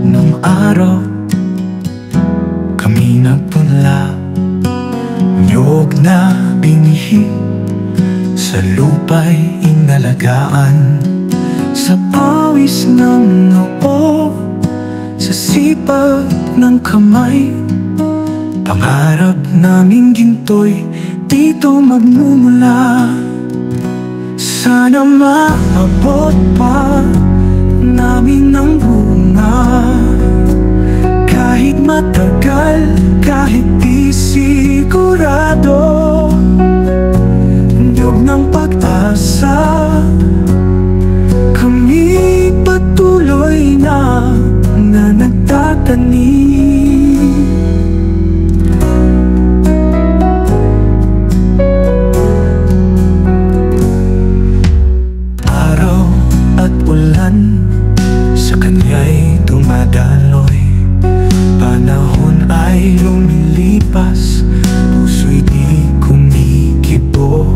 Nung araw kami nagpunla, niyog na binhi sa lupa'y inalagaan. Sa pawis ng noo, sa sipag ng kamay, pangarap naming ginto'y dito magmumula. Sana maabot pa namin ang bunga, kahit matagal, kahit di sigurado. Niyog ng pag-asa, kami patuloy na nagtatanim. Araw at ulan sa kanya'y dumadaloy, panahon ay lumilipas, puso'y di kumikibo.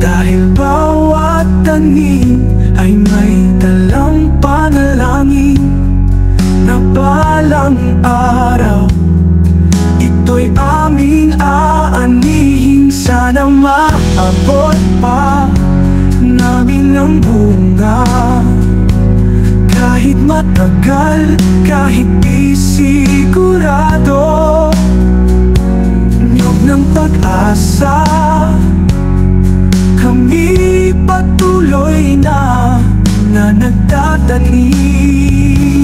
Dahil bawat tanim ay may dalang panalangin, na balang araw ito'y aming aanihin. Sana maabot pa namin ang bunga, kahit matagal, kahit di sigurado. Niyog ng pag-asa, kami patuloy na nagtatanim.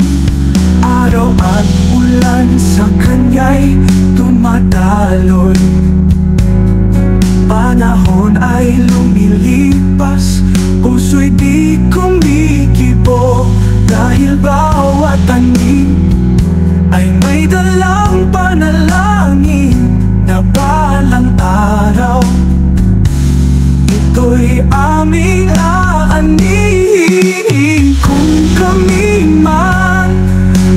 Araw at ulan sa kanya'y dumadaloy, panahon ay lumilipas, puso'y di kumikibo. Dahil bawat tanim ay may dalang panalangin, na balang araw ito'y aming aanihin. Kung kami man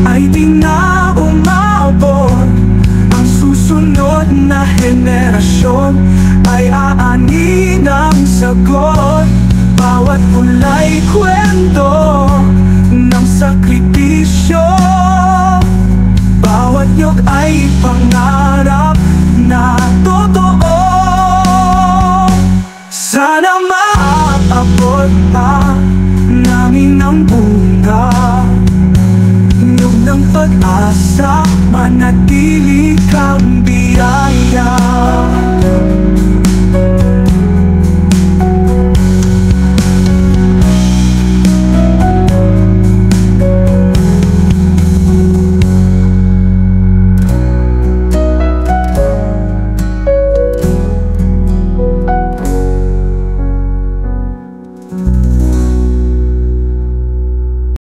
ay di na umabot, ang susunod na henerasyon ay aanin ang sagot. Bawat kulay kwento ng sakripisyo, bawat niyog ay pangarap na totoo. Sana maabot pa namin ang bunga, niyog ng pag-asa manatili